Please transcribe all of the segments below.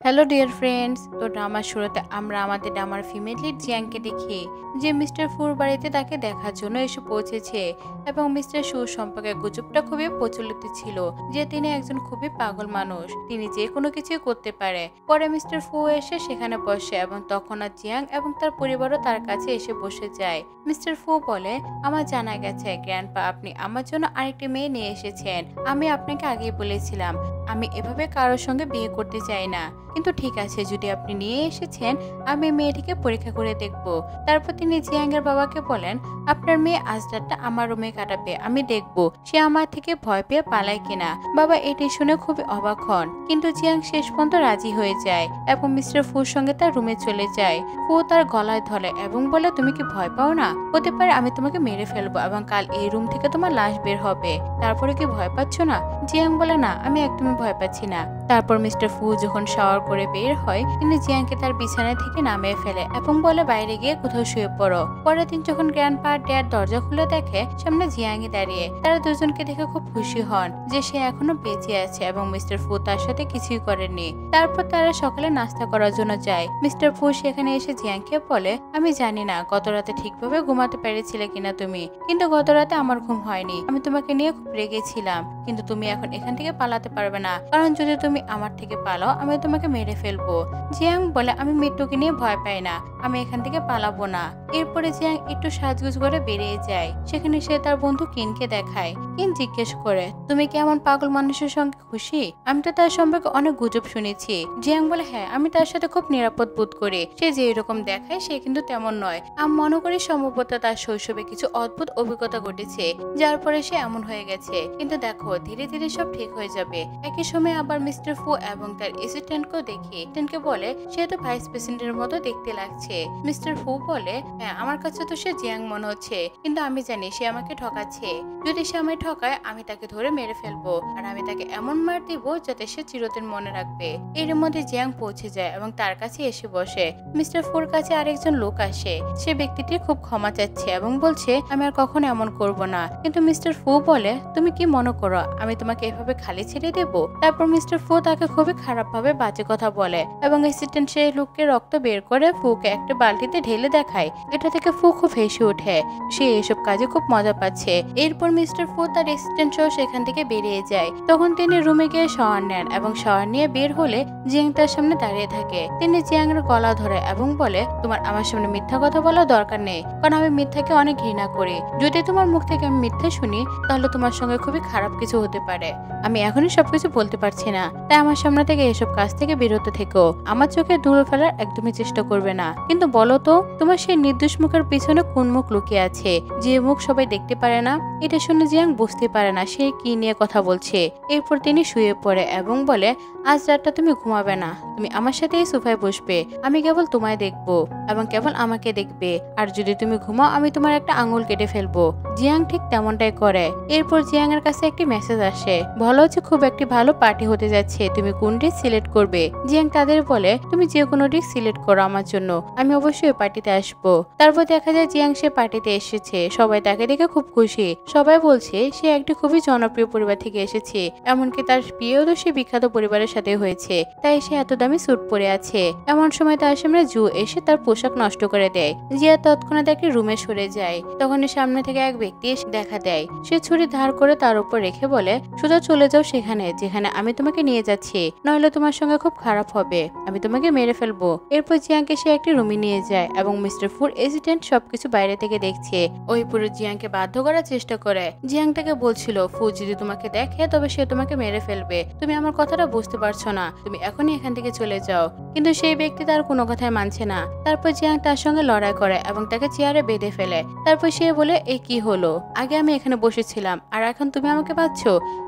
Hello dear friends, তো ড্রামার শুরুতে আমরা আমাদের ড্রামার ফিমেল লিড জিয়াংকে দেখি যে মিস্টার ফুর বাড়িতে তাকে দেখার জন্য এসে পৌঁছেছে এবং মিস্টার সুর সম্পর্কে গুজবটা খুবই প্রচলিত ছিল যে তিনি একজন খুবই পাগল মানুষ, তিনি যে কোনো কিছুই করতে পারে। পরে মিস্টার ফু এসে সেখানে বসে এবং তখনও জিয়াং এবং তার পরিবারও তার কাছে এসে বসে যায়। মিস্টার ফু বলে, আমার জানা গেছে গ্র্যান্ডপা আপনি আমার জন্য আরেকটি মেয়ে নিয়ে এসেছেন। আমি আপনাকে আগেই বলেছিলাম আমি এভাবে কারোর সঙ্গে বিয়ে করতে চাই না, কিন্তু ঠিক আছে যদি আপনি নিয়ে এসেছেন আমি মেয়েটিকে পরীক্ষা করে দেখব। তারপর তিনি জিয়াং এর বাবাকে বলেন, আপনার মেয়ে আজ রাতটা আমার রুমে কাটাবে, আমি দেখব সে আমার থেকে ভয় পেয়ে পালায় কিনা। বাবা এটি শুনে খুবই অবাক হন, কিন্তু জিয়াং শেষ পর্যন্ত রাজি হয়ে যায় এবং মিস্টার ফুর সঙ্গে তার রুমে চলে যায়। ফু তার গলায় ধরে এবং বলে, তুমি কি ভয় পাও না? হতে পারে আমি তোমাকে মেরে ফেলবো এবং কাল এই রুম থেকে তোমার লাশ বের হবে, তারপরে কি ভয় পাচ্ছ না? জিয়াং বলে, না আমি একদমই ভয় পাচ্ছি না। তারপর মিস্টার ফু যখন শাওয়ার করে বের হয় তিনি জিয়াংকে তার বিছানা থেকে নামিয়ে ফেলে এবং বলে বাইরে গিয়ে কোথাও শুয়ে পড়ো। পরের দিন যখন গ্র্যান্ডপা ড্যাড দরজা খুলে দেখে সামনে জিয়াংই দাঁড়িয়ে, তারা দুজনকে দেখে খুব খুশি হন যে সে এখনো বেঁচে আছে এবং মিস্টার ফু তার সাথে কিছুই করেনি। তারপর তারা সকালে নাস্তা করার জন্য যায়। মিস্টার ফু সেখানে এসে জিয়াংকে বলে, আমি জানি না গত রাতে ঠিকভাবে ঘুমাতে পেরেছিলে কিনা তুমি, কিন্তু গত রাতে আমার ঘুম হয়নি, আমি তোমাকে নিয়ে খুব রেগেছিলাম, কিন্তু তুমি এখন এখান থেকে পালাতে পারবে না, কারণ যদি তুমি আমার থেকে পালাও আমি তোমাকে মেরে ফেলবো। জিয়াং বলে, আমি মৃত্যুকে নিয়ে ভয় পাই না, আমি এখান থেকে পালাবো না। এরপরে জিয়াং একটু সাজগুজ করে বেরিয়ে যায়। সেখানে সে তার বন্ধু কিনকে দেখায়। কিন জিজ্ঞেস করে, তুমি কি এমন পাগল মানুষের সঙ্গে খুশি? আমি তো তার সম্পর্কে অনেক গুজব শুনেছি। জিয়াং বলে, হ্যাঁ আমি তার সাথে খুব নিরাপদ বোধ করি, সে যে এরকম দেখায় সে কিন্তু তেমন নয়। আমি মনে করি সম্ভবত তার শৈশবে কিছু অদ্ভুত অভিজ্ঞতা ঘটেছে যার পরে সে এমন হয়ে গেছে, কিন্তু দেখো ধীরে ধীরে সব ঠিক হয়ে যাবে। একই সময় আবার মিস্টার ফু এবং তার অ্যাসিস্ট্যান্টকেও দেখি। অ্যাসিস্ট্যান্টকে বলে, সে তো ভাইস প্রেসিডেন্টের মতো দেখতে লাগছে। মিস্টার ফু বলে, হ্যাঁ আমার কাছে তো সে জিয়াং মনে হচ্ছে, কিন্তু আমি জানি সে আমাকে ঠকাচ্ছে। যদি সে আমায় ঠকায় আমি তাকে ধরে মেরে ফেলবো, আর আমি তাকে এমন মার দিব যাতে সে চিরদিন মনে রাখবে। এর মধ্যে জিয়াং পৌঁছে যায় এবং তার কাছে এসে বসে। মিস্টার ফুর কাছে আরেকজন লোক আসে। সে ব্যক্তিটি খুব ক্ষমা চাচ্ছে এবং বলছে, আমি আর কখনো এমন করব না। কিন্তু মিস্টার ফু বলে, তুমি কি মনে করো আমি তোমাকে এভাবে খালি ছেড়ে দেব? তারপর মিস্টার ফু তাকে খুবই খারাপ ভাবে বাজে কথা বলে এবং অ্যাসিস্ট্যান্ট সেই লোককে রক্ত বের করে ফুকে একটা বালতিতে ঢেলে দেখায়। এটা থেকে ফু খুব হেসে ওঠে, সে এসব কাজে খুব মজা পাচ্ছে। এরপর মিস্টার ফু তার অ্যাসিস্ট্যান্ট সহ সেখান থেকে বেরিয়ে যায়। তখন তিনি রুমে গিয়ে শাওয়ার নেন এবং শাওয়ার নিয়ে বের হলে জিয়াং তার সামনে দাঁড়িয়ে থাকে। তিনি জিয়াং এর গলা ধরে এবং বলে, তোমার আমার সামনে মিথ্যা কথা বলার দরকার নেই, কারণ আমি মিথ্যাকে অনেক ঘৃণা করি। যদি তোমার মুখ থেকে আমি মিথ্যা শুনি তাহলে তোমার সঙ্গে খুবই খারাপ কিছু হতে পারে। আমি এখনই সবকিছু বলতে পারছি না, তাই আমার সামনে থেকে এসব কাজ থেকে বিরত থেকো। আমার চোখে ধুলো ফেলার একদমই চেষ্টা করবে না। কিন্তু বলো তো তোমার সেই নির্দোষ মুখের পিছনে কোন মুখ লুকিয়ে আছে, যে মুখ সবাই দেখতে পারে না? এটা শুনে জিয়াং বুঝতে পারে না সে কি নিয়ে কথা বলছে। এরপর তিনি শুয়ে পড়ে এবং বলে, আজ রাতটা তুমি ঘুমাবে না, তুমি আমার সাথে এই সোফায় বসবে, আমি কেবল তোমায় দেখবো এবং কেবল আমাকে দেখবে, আর যদি তুমি ঘুমাও আমি তোমার একটা আঙুল কেটে ফেলবো। জিয়াং ঠিক তেমনটাই করে। এরপর জিয়াং এর কাছে একটি মেসেজ আসে, বলা হচ্ছে খুব একটি ভালো পার্টি হতে যাচ্ছে, তুমি কোন ডিশ সিলেক্ট করবে? জিয়াং তাদের বলে, তুমি যে কোনো ডিশ সিলেক্ট করো আমার জন্য, আমি অবশ্যই ওই পার্টিতে আসবো। তারপর দেখা যায় জিয়াং সে পার্টিতে এসেছে। সবাই তাকে দেখে খুব খুশি। সবাই বলছে সে একটি খুবই জনপ্রিয় পরিবার থেকে এসেছে, এমনকি তার বিয়েও তো সে বিখ্যাত পরিবারের সাথে হয়েছে, তাই সে এত দামি স্যুট পরে আছে। এমন সময় তার সামনে জু এসে তার পোশাক নষ্ট করে দেয়। জিয়া তৎক্ষণাৎ একটি রুমে সরে যায়। তখন সামনে থেকে এক ব্যক্তি এসে দেখা দেয়। সে ছুরি ধার করে তার উপর রেখে বলে, সোজা চলে যাও সেখানে যেখানে আমি তোমাকে নিয়ে যাচ্ছি, নইলে তোমার সঙ্গে খুব খারাপ হবে, আমি তোমাকে মেরে ফেলবো। এরপর জিয়াংকে সে একটি রুমে নিয়ে যায় এবং মিস্টার ফুর অ্যাসিস্ট্যান্ট সবকিছু বাইরে থেকে দেখছে। ওই পুরো জিয়াংকে বাধ্য করার চেষ্টা করে। জিয়াং তাকে বলছিল, ফু যদি তোমাকে দেখে তবে সে তোমাকে মেরে ফেলবে, তুমি আমার কথাটা বুঝতে পারছো না, তুমি এখনই এখান থেকে চলে যাও। কিন্তু সেই ব্যক্তি তার কোনো কথাই মানছে না। তারপর জিয়াং তার সঙ্গে লড়াই করে এবং তাকে চেয়ারে বেঁধে ফেলে। তারপর সে বলে, এই কি হলো? আগে আমি এখানে বসেছিলাম আর এখন তুমি আমাকে পাচ্ছ?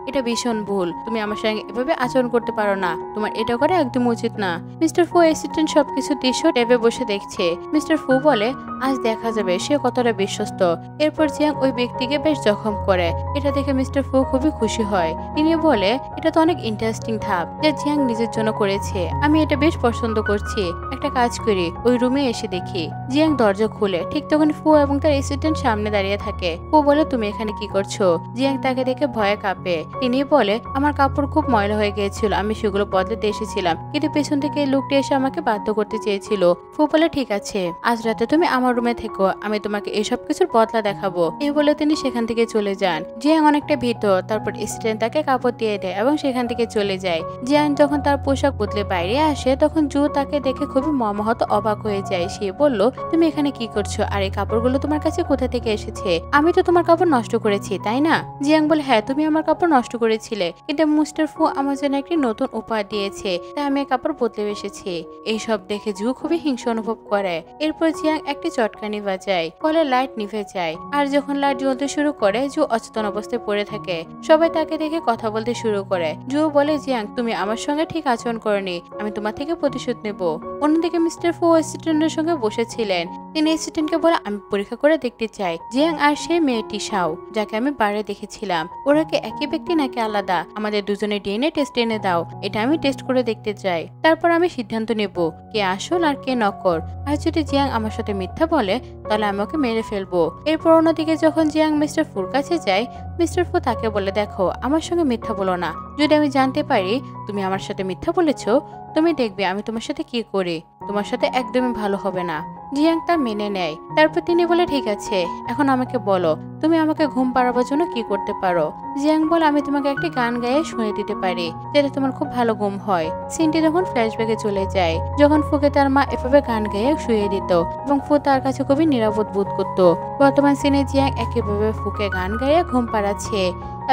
এটা ভীষণ ভুল, তুমি আমার সঙ্গে এভাবে আচরণ করতে পারো না, তোমার এটা করা একদম উচিত না। মিস্টার ফু অ্যাসিস্ট্যান্ট সবকিছু দৃশ্য টেবে বসে দেখছে। মিস্টার ফু বলে, আজ দেখা যাবে সে কতটা বিশ্বস্ত। এরপর জিয়াং ওই ব্যক্তিকে বেশ জখম করে। এটা দেখে মিস্টার ফু খুবই খুশি হয়। তিনি বলে, এটা তো অনেক ইন্টারেস্টিং ধাপ যা জিয়াং নিজের জন্য করেছে। আমি এটা বেশ পছন্দ করছি। একটা কাজ করি, ওই রুমে এসে দেখি। জিয়াং দরজা খুলে ঠিক তখন ফু এবং তার অ্যাসিস্ট্যান্ট সামনে দাঁড়িয়ে থাকে। ফু বলে, তুমি এখানে কি করছো? জিয়াং তাকে দেখে ভয়ে কাঁপে। তিনি বলে, আমার কাপড় খুব ময়লা হয়ে গিয়েছিল, আমি সেগুলো বদলাতে এসেছিলাম, কিন্তু পেছন থেকে এই লোকটি এসে আমাকে বাধ্য করতে চেয়েছিল। ফু বলে, ঠিক আছে, আজ রাতে তুমি আমার রুমে থেকো, আমি তোমাকে এসব কিছুর বদলা দেখাবো। এই বলে তিনি সেখান থেকে চলে যান। জিয়াং অনেকটা ভীত। তারপর অ্যাসিস্ট্যান্ট তাকে কাপড় দিয়ে দেয় এবং সেখান থেকে চলে যায়। জিয়াং যখন তার পোশাক বদলে বাইরে আসে তখন জু তাকে দেখে খুবই মর্মাহত অবাক হয়ে যায়। সে বলল, তুমি এখানে কি করছো? আর এই কাপড়গুলো তোমার কাছে কোথা থেকে এসেছে? আমি তো তোমার কাপড় নষ্ট করেছি, তাই না? জিয়াং বলে, হ্যাঁ, তুমি আমার কাপড় নষ্ট করেছিলে, কিন্তু মিস্টার ফু আমার জন্য একটি নতুন উপহার দিয়েছে, তাই আমি এই কাপড় বদলে এসেছি। এইসব দেখে জু খুবই হিংসা অনুভব করে। এরপর জিয়াং একটি চটকানি বাজায়, ফলে লাইট নিভে যায়। আর যখন লাইট জ্বলতে শুরু করে জু অচেতন অবস্থায় পড়ে থাকে। সবাই তাকে দেখে কথা বলতে শুরু করে। জু বলে, জিয়াং, তুমি আমার সঙ্গে ঠিক আচরণ করনি, আমি তোমার থেকে প্রতিশোধ নেব। অন্যদিকে মিস্টার ফু অ্যাসিস্ট্যান্টের সঙ্গে বসেছিলেন। তিনি অ্যাসিস্ট্যান্টকে বলে, আমি পরীক্ষা করে দেখতে চাই জিয়াং আর সেই মেয়েটি শাও, যাকে আমি বাইরে দেখেছিলাম, ওরা কি একই ব্যক্তি নাকি আলাদা? আমাদের দুজনের ডিএনএ টেস্ট এনে দাও, এটা আমি টেস্ট করে দেখতে চাই। তারপর আমি সিদ্ধান্ত নেব কে আসল আর কে নকল। আর যদি জিয়াং আমার সাথে মিথ্যা বলে তাহলে আমি ওকে মেরে ফেলবো। এরপর অন্যদিকে যখন জিয়াং মিস্টার ফুর কাছে যায়, মিস্টার ফু তাকে বলে, দেখো, আমার সঙ্গে মিথ্যা বলো না। যদি আমি জানতে পারি তুমি আমার সাথে মিথ্যা বলেছো, তুমি দেখবে আমি তোমার সাথে কি করি। তোমার সাথে একদমই ভালো হবে না। জিয়াং তা মেনে নেয়। তারপর তিনি বলে, ঠিক আছে, এখন আমাকে বলো তুমি আমাকে ঘুম পাড়াবার জন্য কি করতে পারো? জিয়াং বলে, আমি তোমাকে একটি গান গায়ে শুনে দিতে পারি, যাতে তোমার খুব ভালো ঘুম হয়। সিনটি তখন ফ্ল্যাশব্যাকে চলে যায়, যখন ফুকে তার মা এভাবে গান গায়ে শুয়ে দিত এবং ফু তার কাছে খুবই নিরাপদ বোধ করত। বর্তমান সিনে জিয়াং একইভাবে ফুকে গান গায়ে ঘুম পাড়াচ্ছে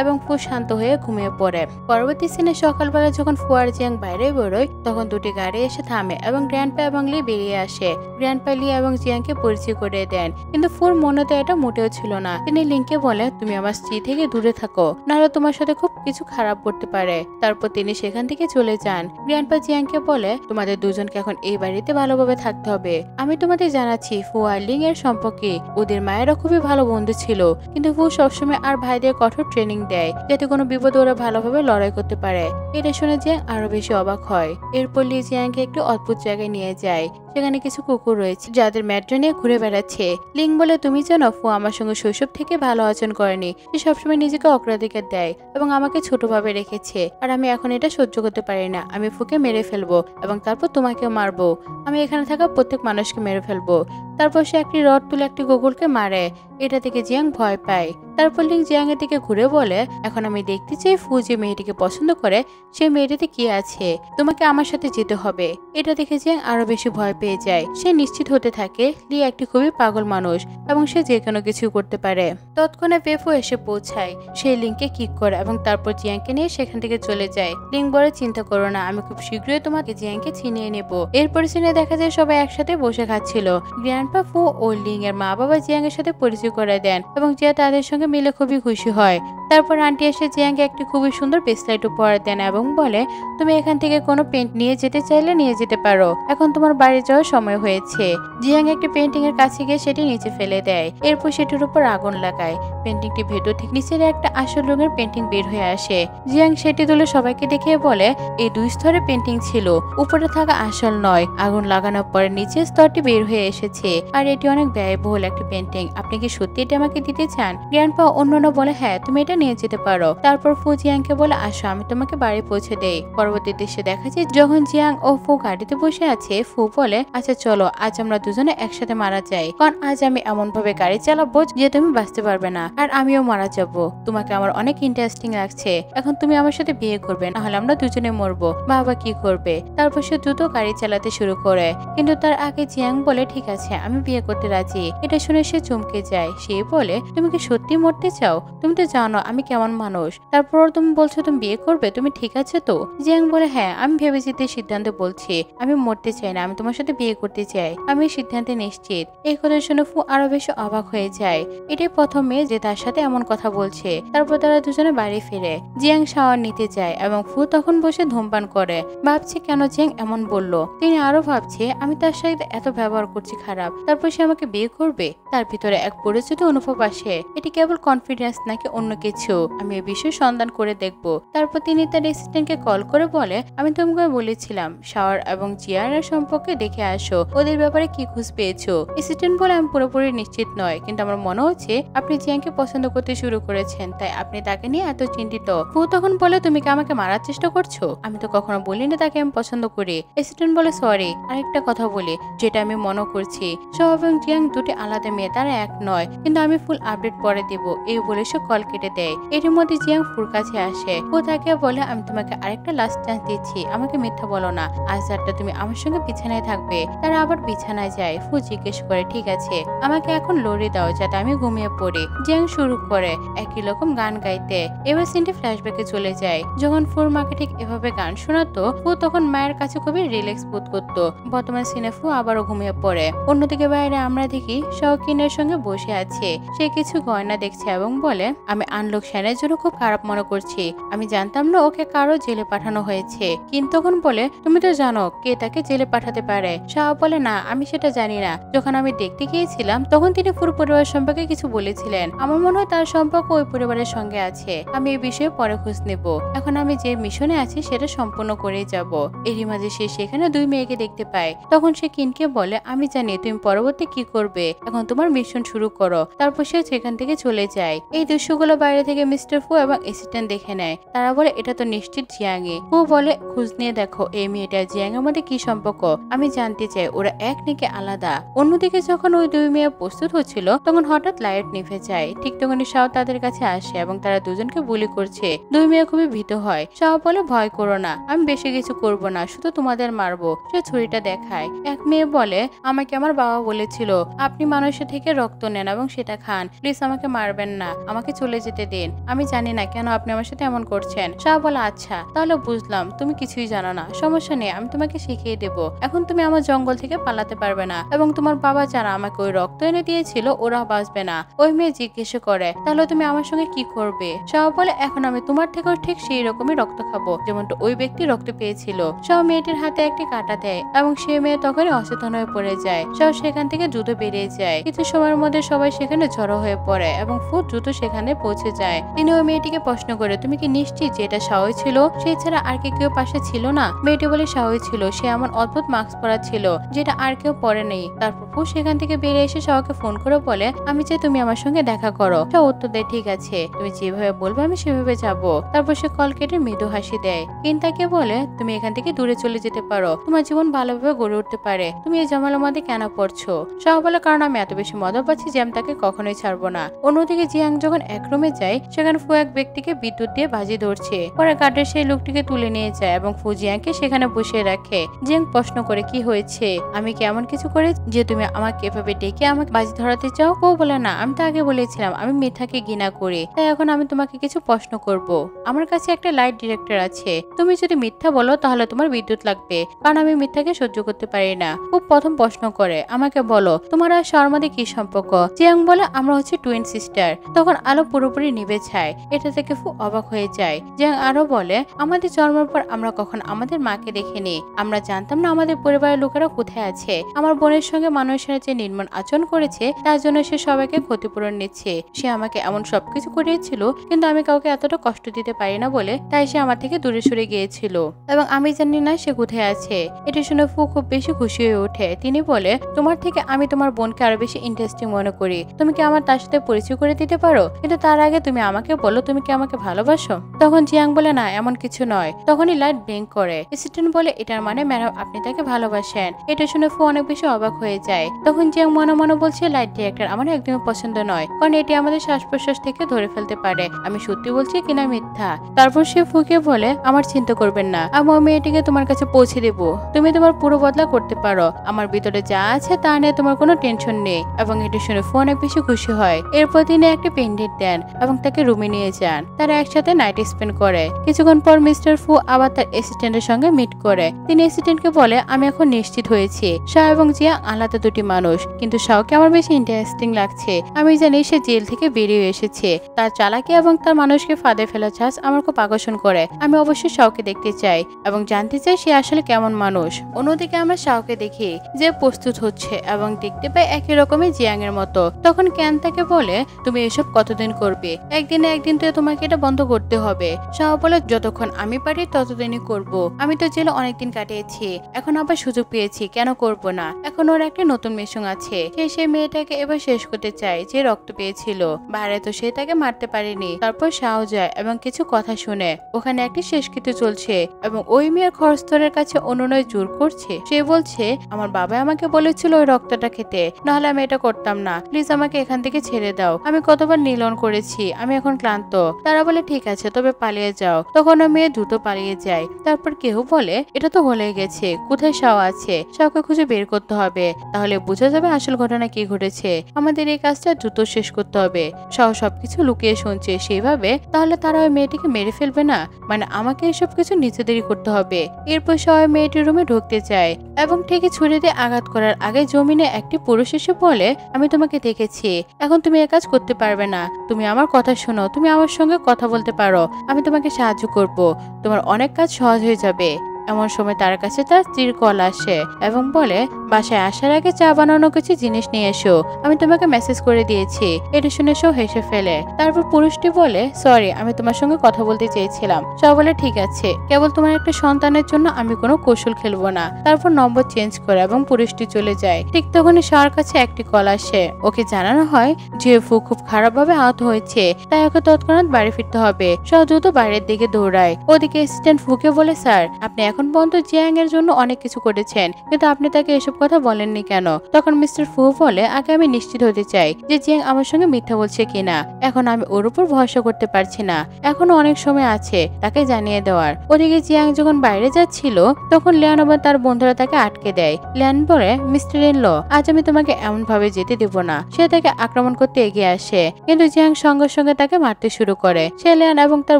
এবং ফু শান্ত হয়ে ঘুমিয়ে পড়ে। পরবর্তী সিনে সকালবেলা যখন ফু আর জিয়াং বাইরে বেরোয় তখন দুটি গাড়ি এসে থামে এবং গ্র্যান্ডপা এবং লি বেরিয়ে আসে। গ্র্যান্ডপা লি এবং জিয়াংকে পরিচয় করে দেন, কিন্তু ফুর মনে তো এটা মোটেও ছিল না। তিনি লিংকে বলে, তুমি আমার স্ত্রী থেকে দূরে থাকো, নাহলে তোমার সাথে খুব কিছু খারাপ করতে পারে। তারপর তিনি সেখান থেকে চলে যান। গ্র্যান্ডপা জিয়াংকে বলে, তোমাদের দুজনকে এখন এই বাড়িতে ভালোভাবে থাকতে হবে। আমি তোমাদের জানাচ্ছি ফু আর লিং এর সম্পর্কে ওদের মায়েরা খুবই ভালো বন্ধু ছিল, কিন্তু ফু সবসময় আর ভাইদের কঠোর ট্রেনিং দেয় যাতে কোনো বিপদে ওরা ভালোভাবে লড়াই করতে পারে। এটা শুনে জিয়াং আরো বেশি অবাক হয়। এরপর লি জিয়াংকে একটু অদ্ভুত জায়গায় নিয়ে যায়, সেখানে কিছু কুকুর রয়েছে যাদের ম্যাট্রো নিয়ে ঘুরে বেড়াচ্ছে। লিং বলে, তুমি জানো ফু আমার সঙ্গে শৈশব থেকে ভালো আচরণ করেনি, সে সবসময় নিজেকে অগ্রাধিকার দেয় এবং আমাকে ছোটভাবে রেখেছে। আর আমি এখন এটা সহ্য করতে পারি না, আমি ফুকে মেরে ফেলবো এবং তারপর তোমাকেও মারবো। আমি এখানে থাকা প্রত্যেক মানুষকে মেরে ফেলবো। তারপর সে একটি রড তুলে একটি কুকুরকে মারে। এটা থেকে জিয়াং ভয় পায়। তারপর লিং জিয়াং এর দিকে ঘুরে বলে, এখন আমি দেখতে চাই ফু যে মেয়েটিকে পছন্দ করে সেই মেয়েটিতে কি আছে, তোমাকে আমার সাথে যেতে হবে। এটা দেখে জিয়াং আরো বেশি ভয় পেয়ে যায়। সে নিশ্চিত হতে থাকে লি একটি খুবই পাগল মানুষ এবং সে যে কোনো কিছু করতে পারে। তৎক্ষণে পেফু এসে পৌঁছায়, সে লিংকে কিক করে এবং তারপর জিয়াংকে নিয়ে সেখান থেকে চলে যায়। লিং বলে, চিন্তা করো না, আমি খুব শীঘ্রই তোমাকে জিয়াংকে ছিনিয়ে নেব। এরপর সিনে দেখা যায় সবাই একসাথে বসে খাচ্ছিল। গ্র্যান্ডপা ফু ও লিং এর মা বাবা জিয়াং এর সাথে পরিচয় করে দেন এবং জিয়া তাদের সঙ্গে মিলে খুবই খুশি হয়। তারপর আন্টি এসে জিয়াংকে একটি খুবই সুন্দর ব্রেসলেট উপহার দেন এবং বলে, তুমি এখান থেকে কোনো পেন্ট নিয়ে যেতে চাইলে নিয়ে যেতে পারো, এখন তোমার বাড়ি যাওয়ার সময় হয়েছে। জিয়াং একটি পেন্টিং এর কাছে গিয়ে সেটি নিচে ফেলে দেয়। এরপর সেটির উপর আগুন লাগায়। পেন্টিংটি ভেতর থেকে নিচের একটা আসল রঙের পেন্টিং বের হয়ে আসে। জিয়াং সেটি তুলে সবাইকে দেখিয়ে বলে, এই 2 স্তরের পেন্টিং ছিল, উপরে থাকা আসল নয়। আগুন লাগানোর পরে নিচের স্তরটি বের হয়ে এসেছে আর এটি অনেক ব্যয়বহুল একটি পেন্টিং, আপনি কি সত্যি এটা আমাকে দিতে চান? গ্র্যান্ডপা অন্যান্য বলে, হ্যাঁ, তুমি এটা নিয়ে যেতে পারো। তারপর ফু জিয়াংকে বলে, আসো আমি তোমাকে বাড়ি পৌঁছে দেই। পরবর্তী দৃশ্যে দেখা যায় যখন জিয়াং ও ফু গাড়িতে বসে আছে, ফু বলে, আচ্ছা চলো আজ আমরা দুজনে একসাথে মারা যাই, কারণ আজ আমি এমন ভাবে গাড়ি চালাবো যে তুমি বাঁচতে পারবে না আর আমিও মারা যাবো। তোমাকে আমার অনেক ইন্টারেস্টিং লাগছে, এখন তুমি আমার সাথে বিয়ে করবে, নাহলে আমরা দুজনে মরবো। বাবা কি করবে? তারপর সে দ্রুত গাড়ি চালাতে শুরু করে, কিন্তু তার আগে জিয়াং বলে, ঠিক আছে আমি বিয়ে করতে রাজি। এটা শুনে সে চমকে যায়। সে বলে, তুমি কি সত্যি মরতে চাও? তুমি তো জানো আমি কেমন মানুষ, তারপর তুমি বলছো তুমি বিয়ে করবে, তুমি ঠিক আছে তো? জিয়াং বলে হ্যাঁ, আমি ভেবেচিন্তে সিদ্ধান্ত বলছি, আমি মরতে চাই না, আমি তোমার সাথে বিয়ে করতে চাই, আমি সিদ্ধান্তে নিশ্চিত। এই কথা শুনে ফু আরো বেশি অবাক হয়ে যায়। এটাই প্রথম মেয়ে যে তার সাথে এমন কথা বলছে। তারপর তারা দুজনে বাড়ি ফিরে। জিয়াং শাওয়ার নিতে যায় এবং ফু তখন বসে ধূমপান করে। ভাবছে কেন জিয়াং এমন বলল। তিনি আরো ভাবছে আমি তার সাথে এত ব্যবহার করছি খারাপ, তারপর সে আমাকে বিয়ে করবে। তার ভিতরে এক পরিচিত অনুভব আসে, এটি কেবল কনফিডেন্স নাকি অন্য কিছু, আমি এই বিষয়ে সন্ধান করে দেখব। তারপর তিনি তার অ্যাসিস্ট্যান্টকে কল করে বলে আমি তোমাকে বলেছিলাম শাওয়ার এবং জিয়ানের সম্পর্কে দেখে আসো, ওদের ব্যাপারে কি খোঁজ পেয়েছো? অ্যাসিস্ট্যান্ট বলে আমি পুরোপুরি নিশ্চিত নয়, কিন্তু আমার মনে হচ্ছে আপনি জিয়াংকে পছন্দ করতে শুরু করেছেন, তাই আপনি তাকে নিয়ে এত চিন্তিত। ফু তখন বলে তুমি কি আমাকে মারার চেষ্টা করছো? আমি তো কখনো বলিনি তাকে আমি পছন্দ করি। অ্যাসিস্ট্যান্ট বলে সরি, আরেকটা কথা বলি যেটা আমি মনে করছি, শাও এবং জিয়াং দুটি আলাদা মেয়ে, তারা এক নয়, কিন্তু আমি ফুল আপডেট পরে দেব। এই বলে সে কল কেটে দেয়। এর মধ্যে জিয়াং ফুর কাছে আসে। ফু তাকে বলে আমি তোমাকে আরেকটা লাস্ট চান্স দিচ্ছি, আমাকে মিথ্যা বলো না, আজ রাতটা তুমি আমার সঙ্গে বিছানায় থাকবে। তারা আবার বিছানায় যায়। ফু জিজ্ঞেস করে ঠিক আছে, আমাকে এখন লড়ে দাও যাতে আমি ঘুমিয়ে পড়ি। জিয়াং শুরু করে একই রকম গান গাইতে। এবার সিনটি ফ্ল্যাশব্যাকে চলে যায়। যখন ফুর মাকে ঠিক এভাবে গান শোনাতো, ফু তখন মায়ের কাছে খুবই রিল্যাক্স বোধ করতো। বর্তমান সিনে ফু আবারও ঘুমিয়ে পড়ে। অন্যদিকে বাইরে আমরা দেখি শৌকিনের সঙ্গে বসে আছে। সে কিছু গয়না দেখছে এবং বলে আমি আনলক শ্যানের জন্য খুব খারাপ মনে করছি, আমি জানতাম না ওকে কারো জেলে পাঠানো হয়েছে। কিন্তু তখন বলে তুমি তো জানো কে তাকে জেলে পাঠাতে পারে। শাহ বলে না, আমি সেটা জানি না, যখন আমি দেখতে গিয়েছিলাম তখন তিনি পুরো পরিবার সম্পর্কে কিছু বলেছিলেন, আমার মনে হয় তার সম্পর্ক ওই পরিবারের সঙ্গে আছে। আমি এই বিষয়ে পরে খোঁজ নেব, এখন আমি যে মিশনে আছি সেটা সম্পূর্ণ করেই যাব। এরই মাঝে সে সেখানে দুই মেয়েকে দেখতে পায়। তখন সে কিনকে বলে আমি জানি তুমি পরবর্তী কি করবে, এখন তোমার মিশন শুরু করো। তারপর সে সেখান থেকে চলে যায়। এই দৃশ্যগুলো বাইরে থেকে মিস্টার ফু এবং অ্যাসিস্ট্যান্ট দেখে নেয়। তারা বলে এটা তো নিশ্চিত জিয়াংই। ফু বলে খোঁজ নিয়ে দেখো এই মেয়েটা জিয়াং এর মধ্যে কি সম্পর্ক, আমি জানতে চাই ওরা এক নাকি আলাদা। অন্যদিকে যখন ওই দুই মেয়ে প্রস্তুত হচ্ছিল তখন হঠাৎ লাইট নিভে যায়। ঠিক তখনই শাও তাদের কাছে আসে এবং তারা দুজনকে গুলি করছে। দুই মেয়ে খুবই ভীত হয়। শাও বলে ভয় করো না, আমি বেশি কিছু করব না, শুধু তোমাদের মারবো। সে ছুরিটা দেখায়। এক মেয়ে বলে আমাকে আমার বাবা বলেছিল আপনি মানুষের থেকে রক্ত নেন এবং সেটা খান, প্লিজ আমাকে মারবেন না, আমাকে চলে যেতে দিন, আমি জানি না কেন আপনি আমার সাথে এমন করছেন। শাহ বলে আচ্ছা তাহলে বুঝলাম তুমি কিছুই জানো না, সমস্যা নেই, আমি তোমাকে শিখিয়ে দেব। এখন তুমি আমার জঙ্গল থেকে পালাতে পারবে না এবং তোমার বাবা যারা আমাকে ওই রক্ত এনে দিয়েছিল ওরা বাঁচবে না। ওই মেয়ে জিজ্ঞেস করে তাহলে তুমি আমার সঙ্গে কি করবে? শাহ বলে এখন আমি তোমার থেকেও ঠিক সেই রকমই রক্ত খাবো যেমনটা ওই ব্যক্তি রক্ত পেয়েছিল। শাহ মেয়েটির হাতে একটি কাঁটা দেয় এবং সে মেয়ে তখনই অচেতন হয়ে পড়ে যায়। শাহ সেখান থেকে দ্রুত বেরিয়ে যায়। কিছু সময়ের মধ্যে সবাই সেখানে জড়ো হয়ে পড়ে এবং ফু দ্রুত সেখানে পৌঁছে যায়। তিনি ওই মেয়েটিকে প্রশ্ন করে তুমি কি নিশ্চিত যে এটা শাওই ছিল, সে ছাড়া আর কি কেউ পাশে ছিল না? মেয়েটি বলে শাওই ছিল, সে এমন অদ্ভুত মাস্ক পরা ছিল যেটা আর কেউ পরে নেই। তারপর ফু সেখান থেকে বেরিয়ে এসে শাওকে ফোন করে বলে আমি চাই তুমি আমার সঙ্গে দেখা করো। শাও উত্তর দেয় ঠিক আছে, তুমি যেভাবে বলবে আমি সেভাবে যাব। তারপর সে কল কেটে মৃদু হাসি দেয়। কিন তাকে বলে তুমি এখান থেকে দূরে চলে যেতে পারো, তোমার জীবন ভালোভাবে গড়ে উঠতে পারে, তুমি এই জমালের মধ্যে কেন পড়ছো? শাও বলে কারণ আমি এত বেশি মজা পাচ্ছি যে আমি তাকে কখনোই ছাড়বো না। অন্যদিকে জিয়াং যখন এক রুমে যায় সেখানে ফু এক ব্যক্তিকে বিদ্যুৎ দিয়ে বাজি ধরছে। পরে গার্ডের সেই লোকটিকে তুলে নিয়ে যায় এবং ফু জিয়াংকে সেখানে বসিয়ে রাখে। জিয়াং প্রশ্ন করে কি হয়েছে, আমি কি এমন কিছু করে যে তুমি আমাকে এভাবে ডেকে আমাকে বাজি ধরাতে চাও? ও বলে না, আমি তো আগে বলেছিলাম আমি মিথ্যাকে ঘৃণা করি, তাই এখন আমি তোমাকে কিছু প্রশ্ন করব। আমার কাছে একটা লাইট ডিরেক্টর আছে, তুমি যদি মিথ্যা বলো তাহলে তোমার বিদ্যুৎ লাগবে, কারণ আমি মিথ্যাকে সহ্য করতে পারি না। ও প্রথম প্রশ্ন করে আমাকে বলো তোমার আর শর্মাদের কি সম্পর্ক? জিয়াং বলে আমরা হচ্ছে টুইন সিস্টার। তখন আলো পুরোপুরি নিভে যায়। এটা থেকে ফু অবাক হয়ে যায়। জিয়াং আরো বলে আমাদের জন্মের পর আমরা কখন আমাদের মাকে দেখিনি, আমরা জানতাম না আমাদের পরিবারের লোকেরা কোথায় আছে। আমার বোনের সঙ্গে মানুষেরা যে নির্মম আচরণ করেছে তার জন্য সে সবাইকে ক্ষতিপূরণ নিচ্ছে। সে আমাকে এমন সবকিছু করিয়েছিল কিন্তু আমি কাউকে এতটা কষ্ট দিতে পারি না বলে তাই সে আমার থেকে দূরে সরে গিয়েছিল এবং আমি জানি না সে কোথায় আছে। এটা শুনে ফু খুব বেশি খুশি হয়ে ওঠে। তিনি বলে তোমার থেকে আমি তোমার বোনকে আরো বেশি ইন্টারেস্টিং মনে করি, তুমি কি আমার তার সাথে পরিচয় করে দিতে পারো? কিন্তু তার আগে তুমি আমাকে বলো তুমি কি আমাকে ভালোবাসো? তখন জিয়াং বলে না এমন কিছু নয়। তখনই লাইট ব্লিঙ্ক করে। অ্যাসিস্ট্যান্ট বলে এটার মানে ম্যাডাম আপনি তাকে ভালোবাসেন। এটা শুনে ফু অনেক বেশি অবাক হয়ে যায়। তখন জিয়াং মনে মনে বলছে লাইট ডিরেক্টর আমার একদমই পছন্দ নয়, কারণ এটি আমাদের শ্বাস প্রশ্বাস থেকে ধরে ফেলতে পারে, আমি সত্যি বলছি কিনা মিথ্যা। তারপর সে ফুকে বলে আমার চিন্তা করবেন না, আমি ওই মেয়েটিকে তোমার কাছে পৌঁছে দেব, তুমি তোমার পুরো বদলা করতে পারো, আমার ভিতরে যা আছে তা নিয়ে তোমার কোনো টেনশন নেই। এবং এটি শুনে ফু অনেক বেশি খুশি হয়। এরপর তিনি একটি পেন্ডেন্ট দেন এবং এবং তাকে রুমে নিয়ে যান। তারা একসাথে নাইট স্পেন্ড করে। কিছুক্ষণ পর মিস্টার ফু আবার তার অ্যাসিস্ট্যান্টের সঙ্গে মিট করে। তিনি অ্যাসিস্ট্যান্টকে বলে, আমি এখন নিশ্চিত হয়েছি শাহ এবং জিয়া আলাদা দুটি মানুষ, কিন্তু শাহকে আমার বেশি ইন্টারেস্টিং লাগছে। আমি জানি সে জেল থেকে বেরিয়ে এসেছে। তার চালাকি এবং তার মানুষকে ফাঁদে ফেলা চাষ আমার খুব আকর্ষণ করে। আমি অবশ্যই শাহকে দেখতে চাই এবং জানতে চাই সে আসলে কেমন মানুষ। অন্যদিকে আমরা শাহকে দেখি যে প্রস্তুত হচ্ছে এবং দেখতে পাই একই রকমের জিয়াং এর মতো। তখন ক্যান তাকে বলে, তুমি এসব কতদিন করবে? একদিনে একদিন তো তোমাকে এটা বন্ধ করতে হবে। শাহ বলে, যতক্ষণ আমি পারি ততদিনই করব। আমি তো জেলে অনেকদিন কাটিয়েছি, এখন আবার সুযোগ পেয়েছি, কেন করব না? এখন ওর একটা নতুন মিশন আছে। সেই মেয়েটাকে এবার শেষ করতে চায় যে রক্ত পেয়েছিল। বাইরে তো সে তাকে মারতে পারেনি। তারপর শাহ যায় এবং কিছু কথা শুনে ওখানে একটি শেষকৃত্য চলছে এবং ওই মেয়ের খরস্তরের কাছে অনুনয় জোর করছে। সে বলছে, আমার বাবা আমাকে বলেছিল ওই রক্তটা খেতে, নাহলে আমি এটা করতাম না। প্লিজ আমাকে এখান থেকে ছেড়ে দাও। আমি কতবার নিলন করেছি, আমি এখন ক্লান্ত। তারা বলে, ঠিক আছে, তবে পালিয়ে যাও। তখন ওই মেয়ে দ্রুত পালিয়ে যায়। তারপর কেউ বলে, এটা তো হলে গেছে, কোথায় শাহ আছে? শাহকে খুঁজে বের করতে হবে, তাহলে বোঝা যাবে আসল ঘটনা কি ঘটেছে। আমাদের এই কাজটা দ্রুত শেষ করতে হবে। শাহ সবকিছু লুকিয়ে শুনছে সেইভাবে, তাহলে তারা ওই মেয়েটিকে মেরে ফেলবে না? মানে আমাকে এসব কিছু নিজেদেরই করতে হবে। এরপর শাহ ওই মেয়েটির রুমে ঢুকতে চায় এবং ঠিকই ছুরি দিয়ে আঘাত করার আগে জমিনে একটি পুরুষ এসে বলে, আমি তোমাকে দেখেছি, এখন তুমি এ কাজ করতে পারবে না। তুমি আমার কথা শোনো, তুমি আমার সঙ্গে কথা বলতে পারো, আমি তোমাকে সাহায্য করব, তোমার অনেক কাজ সহজ হয়ে যাবে। এমন সময় তার কাছে তার স্ত্রীর কল আসে এবং বলে, বাসায় আসার আগে চা বানানো কিছু জিনিস নিয়ে এসো, আমি তোমাকে মেসেজ করে দিয়েছি। এটা শুনে সে হেসে ফেলে। তারপর পুরুষটি বলে, সরি, আমি তোমার সঙ্গে কথা বলতে চেয়েছিলাম। সে বলে, ঠিক আছে, কেবল তোমার একটা সন্তানের জন্য আমি কোনো কৌশল খেলবো না। তারপর নম্বর চেঞ্জ করে এবং পুরুষটি চলে যায়। ঠিক তখনই শাহর কাছে একটি কল আসে। ওকে জানানো হয় যে ফু খুব খারাপভাবে আহত হয়েছে, তাই ওকে তৎক্ষণাৎ বাড়ি ফিরতে হবে। শাহ দ্রুত বাইরের দিকে দৌড়ায়। ওদিকে অ্যাসিস্ট্যান্ট ফুকে বলে, স্যার, আপনি এখন পর্যন্ত জিয়াং এর জন্য অনেক কিছু করেছেন, কিন্তু আপনি তাকে এসব কথা বলেননি কেন? তখন মিস্টার ফু বলে, আগে আমি নিশ্চিত হতে চাই যে জিয়াং আমার সঙ্গে মিথ্যা বলছে কিনা। এখন আমি ওর উপর ভরসা করতে পারছি না। এখনো অনেক সময় আছে তাকে জানিয়ে দেওয়ার। ওদিকে জিয়াং যখন বাইরে যাচ্ছিল তখন লিয়ান এবং তার বন্ধুরা তাকে আটকে দেয়। লিয়ান বলে, মিস্টার ইন-ল, আজ আমি তোমাকে এমন ভাবে যেতে দেব না। সে তাকে আক্রমণ করতে এগিয়ে আসে, কিন্তু জিয়াং সঙ্গে সঙ্গে তাকে মারতে শুরু করে। সে লিয়ান এবং তার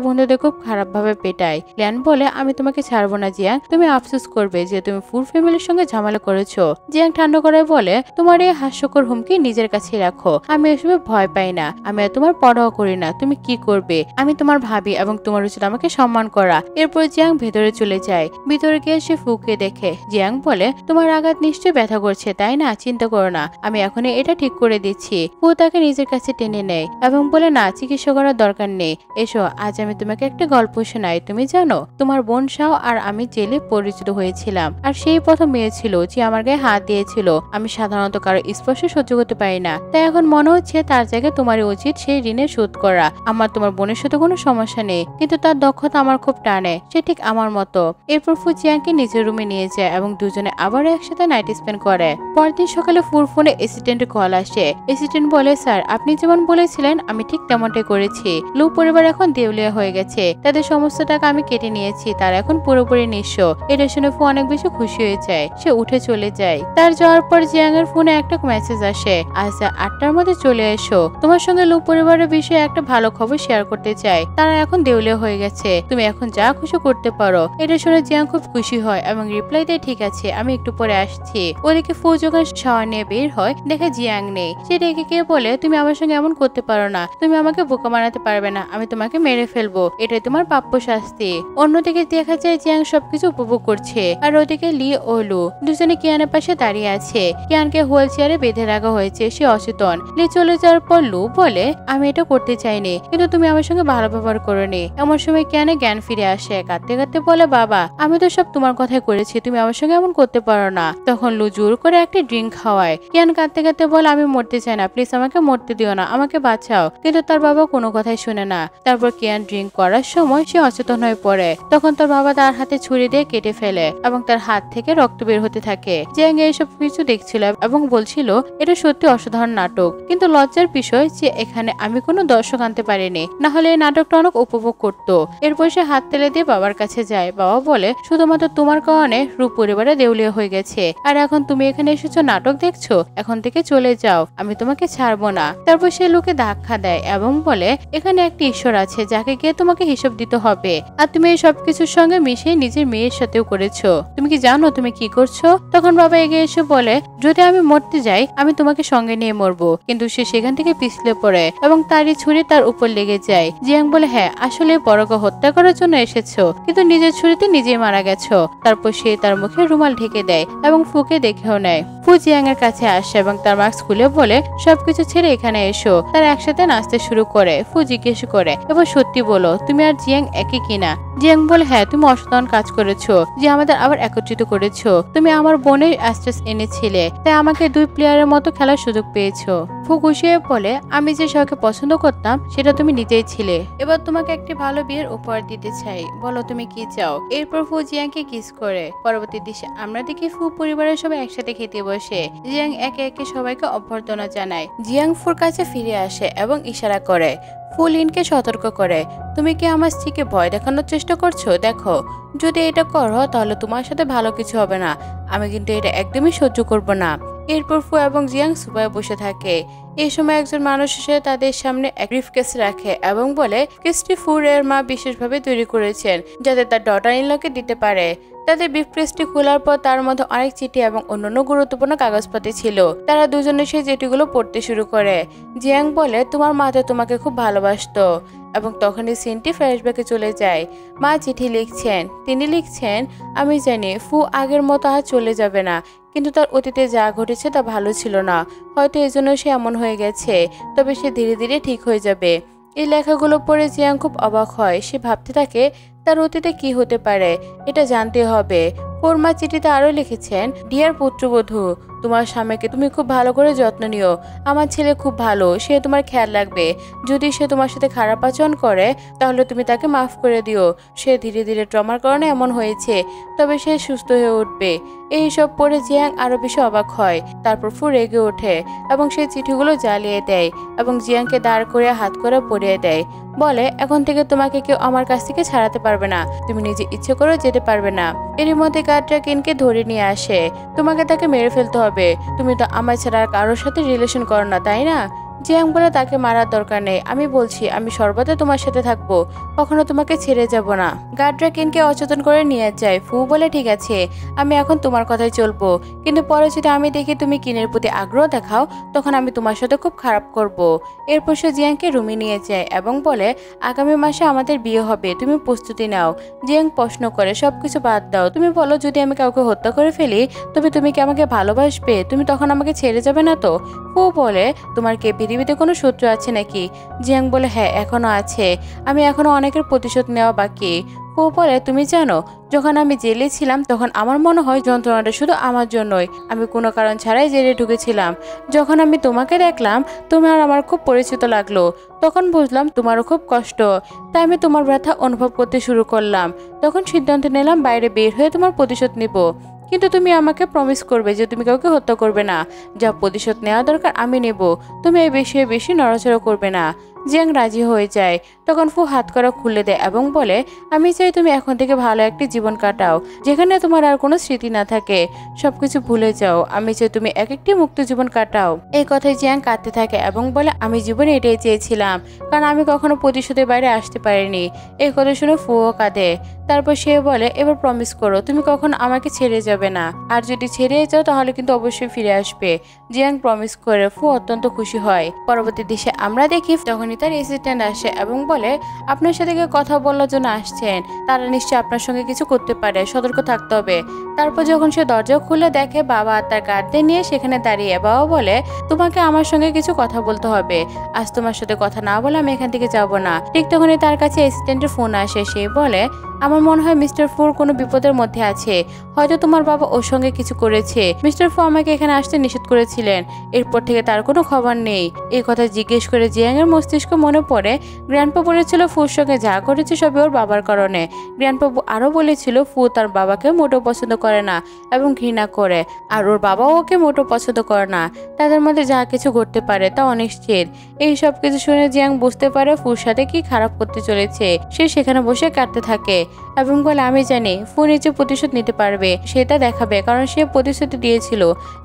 বন্ধুদের খুব খারাপ ভাবে পেটায়। লিয়ান বলে, আমি তোমাকে ছাড়বো না জিয়াং, তুমি আফসোস করবে যে তুমি ফুল ফ্যামিলির সঙ্গে ঝামেলা করেছো। জিয়াং ঠান্ডা করে বলে, তোমার এই হাস্যকর হুমকি নিজের কাছে রাখো। আমি এসবে ভয় পাই না, আমি তোমার পরোয়া করি না তুমি কি করবে। আমি তোমার ভাবি এবং তোমার উচিত আমাকে সম্মান করা। এরপর জিয়াং ভেতরে চলে যায়। ভিতরে গিয়ে সে ফুকে দেখে। জিয়াং বলে, তোমার আঘাত নিশ্চয়ই ব্যথা করছে, তাই না? চিন্তা করো না, আমি এখনই এটা ঠিক করে দিচ্ছি। ফু তাকে নিজের কাছে টেনে নেয় এবং বলে, না, চিকিৎসা করার দরকার নেই। এসো, আজ আমি তোমাকে একটা গল্প শোনাই। তুমি জানো, তোমার বোন শাহ আর আমি জেলে পরিচিত হয়েছিলাম, আর সেই প্রথম মেয়ে ছিল যে আমার গায়ে হাত দিয়েছিল। আমি সাধারণত কারো স্পর্শ সহ্য করতে পারি না, তাই এখন মনে হচ্ছে তার জায়গায় তোমারই উচিত সেই ঋণের শোধ করা। আমার তোমার বোনের সাথে কোনো সমস্যা নেই, কিন্তু তার দক্ষতা আমার খুব টানে, সে ঠিক আমার মতো। এরপর ফু জিয়াংকে নিজের রুমে নিয়ে যায় এবং দুজনে আবার একসাথে নাইট স্পেন্ড করে। পরদিন সকালে ফুর ফোনে অ্যাসিস্ট্যান্টের কল আসে। অ্যাসিস্ট্যান্ট বলে, স্যার, আপনি যেমন বলেছিলেন আমি ঠিক তেমনটাই করেছি। লু পরিবার এখন দেউলিয়া হয়ে গেছে, তাদের সমস্ত টাকা আমি কেটে নিয়েছি, তারা এখন পুরোপুরি নিঃস্ব। এটা শুনে ফু অনেক বেশি খুশি হয়ে যায়। সে উঠে চলে যায়। তার যাওয়ার পর জিয়াং এর ফোনে একটা মেসেজ আসে, আজ 8টার মধ্যে চলে এসো, তোমার সঙ্গে লু পরিবারের বিষয়ে একটা ভালো খবর শেয়ার করতে চাই। তারা এখন দেউলিয়া হয়ে গেছে, তুমি এখন যা খুশি করতে পারো। এটা শুনে জিয়াং খুব খুশি হয় এবং রিপ্লাই দেয়, ঠিক আছে, আমি একটু পরে আসছি। ওদিকে ফু যখন শাওয়ার নিয়ে বের হয় দেখে জিয়াং নেই। সে রেগে গিয়ে বলে, তুমি আমার সঙ্গে এমন করতে পারো না, তুমি আমাকে বোকা বানাতে পারবে না, আমি তোমাকে মেরে ফেলবো, এটাই তোমার প্রাপ্য শাস্তি। অন্যদিকে দেখা যায় জিয়াং সবকিছু উপভোগ করছে, আর ওদিকে লি ও লু দুজনে কিয়ানের পাশে দাঁড়িয়ে আছে। কিয়ানকে হুইল চেয়ারে বেঁধে রাখা হয়েছে, সে অচেতন। লি চলে যাওয়ার পর লু বলে, আমি এটা করতে চাইনি, কিন্তু তুমি আমার সঙ্গে ভালো ব্যবহার করোনি। এমন সময় কিয়ানে জ্ঞান ফিরে আসে, কাঁদতে কাঁদতে বলে, বাবা, আমি তো সব তোমার কথাই করেছি, তুমি আমার সঙ্গে এমন করতে পারো না। তখন লু জোর করে একটা ড্রিঙ্ক খাওয়ায়। কিয়ান কাঁদতে কাঁদতে বলে, আমি মরতে চাই না, প্লিজ আমাকে মরতে দিও না, আমাকে বাঁচাও। কিন্তু তার বাবা কোনো কথাই শুনে না। তারপর কিয়ান ড্রিঙ্ক করার সময় সে অচেতন হয়ে পড়ে। তখন তার বাবা তার হাতে ছুরি ছুরি দিয়ে কেটে ফেলে এবং তার হাত থেকে রক্ত বের হতে থাকে। জিয়াং এসব কিছু দেখছিল এবং বলছিল এটা সত্যি অসাধারণ নাটক, কিন্তু লজ্জার বিষয় যে এখানে আমি কোনো দর্শক আনতে পারিনি, না হলে এই নাটকটা অনেক উপভোগ করতো। এরপর সে হাত তেলে দিয়ে বাবার কাছে যায়। বাবা বলে শুধুমাত্র তোমার কারণে রূপ পরিবারে দেউলিয়া হয়ে গেছে, আর এখন তুমি এখানে এসেছো নাটক দেখছো, এখন থেকে চলে যাও, আমি তোমাকে ছাড়বো না। তারপর সে লোকে ধাক্কা দেয় এবং বলে এখানে একটি ঈশ্বর আছে যাকে গিয়ে তোমাকে হিসাব দিতে হবে, আর তুমি এই সবকিছুর সঙ্গে মিশিয়ে নিজের মেয়ের সাথেও করেছো। তুমি কি জানো তুমি কি করছো? তখন বাবা এগিয়ে এসে বলে যদি আমি মরতে যাই আমি তোমাকে সঙ্গে নিয়ে মরবো। কিন্তু সে সেখান থেকে পিছলে পড়ে এবং তারই ছুরি তার উপর লেগে যায়। জিয়াং বলে হ্যাঁ আসলে বড়কে হত্যা করার জন্য এসেছো, কিন্তু নিজের ছুরিতে নিজেই মারা গেছো। তারপর সে তার মুখে রুমাল ঢেকে দেয় এবং ফুকে দেখেও নেয়। ফু জিয়াং এর কাছে আসে এবং তার মাস্ক খুলে বলে সবকিছু ছেড়ে এখানে এসো। তারা একসাথে নাচতে শুরু করে। ফু জিজ্ঞেস করে এবার সত্যি বলো তুমি আর জিয়াং একই কিনা? জিয়াং বলে হ্যাঁ তুমি অসাধারণ কাজ করেছো যে আমাদের আবার একত্রিত করেছো। তুমি আমার বোনের অ্যাস্ট্রেস এনেছিলে, তাই আমাকে দুই প্লেয়ারের মতো খেলার সুযোগ পেয়েছো। ফু খুশি হয়ে বলে আমি যে সবাইকে পছন্দ করতাম সেটা তুমি নিজেই ছিলে। এবার তোমাকে একটি ভালো বিয়ের উপহার দিতে চাই, বলো তুমি কি চাও? এরপর ফু জিয়াংকে কিস করে। পরবর্তী দৃশ্যে আমরা দেখি ফু পরিবারের সবাই একসাথে খেতে বসে। জিয়াং একে একে সবাইকে অভ্যর্থনা জানায়। জিয়াং ফুর কাছে ফিরে আসে এবং ইশারা করে। ফু লিনকে সতর্ক করে তুমি কি আমার স্ত্রীকে ভয় দেখানোর চেষ্টা করছো? দেখো যদি এটা করো তাহলে তোমার সাথে ভালো কিছু হবে না, আমি কিন্তু এটা একদমই সহ্য করব না। এরপর ফু এবং জিয়াং সোফায় বসে থাকে। এই সময় একজন মানুষ এসে তাদের সামনে এক ব্রিফকেস রাখে এবং বলে কেসটি ফুর এর মা বিশেষভাবে তৈরি করেছেন যাতে তার ডটার ইনলকে দিতে পারে। তাদের ব্রিফকেসটি খোলার পর তার মধ্যে অনেক চিঠি এবং অন্যান্য গুরুত্বপূর্ণ কাগজপাতি ছিল। তারা দুজনে সেই চিঠিগুলো পড়তে শুরু করে। জিয়াং বলে তোমার মা তো তোমাকে খুব ভালোবাসতো, এবং তখনই সিনটি ফ্ল্যাশব্যাকে চলে যায়। মা চিঠি লিখছেন, তিনি লিখছেন আমি জানি ফু আগের মতো আর চলে যাবে না, কিন্তু তার অতীতে যা ঘটেছে তা ভালো ছিল না, হয়তো এজন্য সে এমন হয়ে গেছে, তবে সে ধীরে ধীরে ঠিক হয়ে যাবে। এই লেখাগুলো পড়ে জিয়াং খুব অবাক হয়। সে ভাবতে থাকে তার অতীতে কি হতে পারে, এটা জানতে হবে। ফোরমা চিঠিতে আরো লিখেছেন ডিয়ার পুত্রবধূ, তোমার স্বামীকে তুমি খুব ভালো করে যত্ন নিও। আমার ছেলে খুব ভালো, সে তোমার খেয়াল রাখবে। যদি সে তোমার সাথে খারাপ আচরণ করে তাহলে তুমি তাকে মাফ করে দিও। সে ধীরে ধীরে ট্রমার কারণে এমন হয়েছে, তবে সে সুস্থ হয়ে উঠবে। এইসব পড়ে জিয়াং আরো বেশি অবাক হয়। তারপর ফু রেগে ওঠে এবং সেই চিঠিগুলো জ্বালিয়ে দেয় এবং জিয়াংকে দাঁড় করে হাত করে পরিয়ে দেয়। বলে এখন থেকে তোমাকে কেউ আমার কাছ থেকে ছাড়াতে পারবে না, তুমি নিজে ইচ্ছে করে যেতে পারবে না। এরই মধ্যে গার্ডরা কিনকে ধরে নিয়ে আসে। তোমাকে তাকে মেরে ফেলতে হবে, তুমি তো আমার ছাড়া আর কারোর সাথে রিলেশন করো না তাই না? জিয়াং বলে তাকে মারার দরকার নেই, আমি বলছি আমি সর্বদা তোমার সাথে থাকবো, কখনো তোমাকে ছেড়ে যাব না। গার্ডরা কিনকে অচেতন করে নিয়ে যায়। ফু বলে ঠিক আছে আমি এখন তোমার কথাই চলবো, কিন্তু পরে যদি আমি দেখি তুমি কিনের প্রতি আগ্রহ দেখাও তখন আমি তোমার সাথে খুব খারাপ করব। এরপর সে জিয়াংকে রুমে নিয়ে যায় এবং বলে আগামী মাসে আমাদের বিয়ে হবে, তুমি প্রস্তুতি নাও। জিয়াং প্রশ্ন করে সবকিছু বাদ দাও, তুমি বলো যদি আমি কাউকে হত্যা করে ফেলি তবে তুমি কি আমাকে ভালোবাসবে? তুমি তখন আমাকে ছেড়ে যাবে না তো? ফু বলে তোমার কে পৃথিবীতে কোনো শত্রু আছে নাকি? জিয়াং বলে হ্যাঁ এখনো আছে, আমি এখনো অনেকের প্রতিশোধ নেওয়া বাকি। ফু বলে তুমি জানো যখন আমি জেলে ছিলাম তখন আমার মনে হয় যন্ত্রণাটা শুধু আমার জন্যই, আমি কোনো কারণ ছাড়াই জেলে ঢুকেছিলাম। যখন আমি তোমাকে দেখলাম তোমার আমার খুব পরিচিত লাগলো, তখন বুঝলাম তোমারও খুব কষ্ট, তাই আমি তোমার ব্যথা অনুভব করতে শুরু করলাম। তখন সিদ্ধান্ত নিলাম বাইরে বের হয়ে তোমার প্রতিশোধ নিব, কিন্তু তুমি আমাকে প্রমিস করবে যে তুমি কাউকে হত্যা করবে না, যা প্রতিশোধ নেওয়া দরকার আমি নেব, তুমি এই বিষয়ে বেশি নড়াচড়া করবে না। জিয়াং রাজি হয়ে যায়। তখন ফু হাত করা খুলে দেয় এবং বলে আমি চাই তুমি এখন থেকে ভালো একটি জীবন কাটাও, যেখানে তোমার আর কোনো স্মৃতি না থাকে, সবকিছু ভুলে যাও। আমি চাই তুমি এক একটি মুক্ত জীবন কাটাও। এই কথায় জিয়াং কাঁদতে থাকে এবং বলে আমি জীবনে এটাই চেয়েছিলাম, কারণ আমি কখনো প্রতিশোধের বাইরে আসতে পারিনি। এই কথা শুনে ফুও কাঁদে। তারপর সে বলে এবার প্রমিস করো তুমি কখনো আমাকে ছেড়ে যাবে না, আর যদি ছেড়ে যাও তাহলে কিন্তু অবশ্যই ফিরে আসবে। জিয়াং প্রমিস করে। ফু অত্যন্ত খুশি হয়। পরবর্তী দৃশ্যে আমরা দেখি তখনই তার অ্যাসিস্ট্যান্ট আসে এবং বলে আপনার সাথে কেউ কথা বলার জন্য আসছেন, তারা নিশ্চয়ই আপনার সঙ্গে কিছু করতে পারে, সতর্ক থাকতে হবে। তারপর যখন সে দরজা খুলে দেখে বাবা তার গার্ডদের নিয়ে সেখানে দাঁড়িয়ে, বাবা বলে তোমাকে আমার সঙ্গে কিছু কথা বলতে হবে, আজ তোমার সাথে কথা না বলে আমি এখান থেকে যাব না। ঠিক তখনই তার কাছে অ্যাসিস্ট্যান্টের ফোন আসে। সে বলে আমার মনে হয় মিস্টার ফুর কোনো বিপদের মধ্যে আছে, হয়তো তোমার বাবা ওর সঙ্গে কিছু করেছে। মিস্টার ফু আমাকে এখানে আসতে নিষেধ করেছিলেন, এরপর থেকে তার কোনো খবর নেই। এই কথা জিজ্ঞেস করে জিয়াং এর মস্তিষ্ক বিশেষ করে মনে পড়ে গ্র্যান্ডপা বলেছিল ফুর সঙ্গে যা করেছে সবই ওর বাবার কারণে। গ্র্যান্ডপা আরও বলেছিল ফু তার বাবাকে মোটেও পছন্দ করে না এবং ঘৃণা করে, আর ওর বাবাও ওকে মোটেও পছন্দ করে না। তাদের মধ্যে যা কিছু ঘটতে পারে তা অনিশ্চিত। এই সব কিছু শুনে জিয়াং বুঝতে পারে ফুর সাথে কি খারাপ করতে চলেছে। সে সেখানে বসে কাঁদতে থাকে এবং বলে আমি জানি ফু নিজে প্রতিশোধ নিতে পারবে, সেটা দেখাবে, কারণ সে প্রতিশ্রুতি দিয়েছিল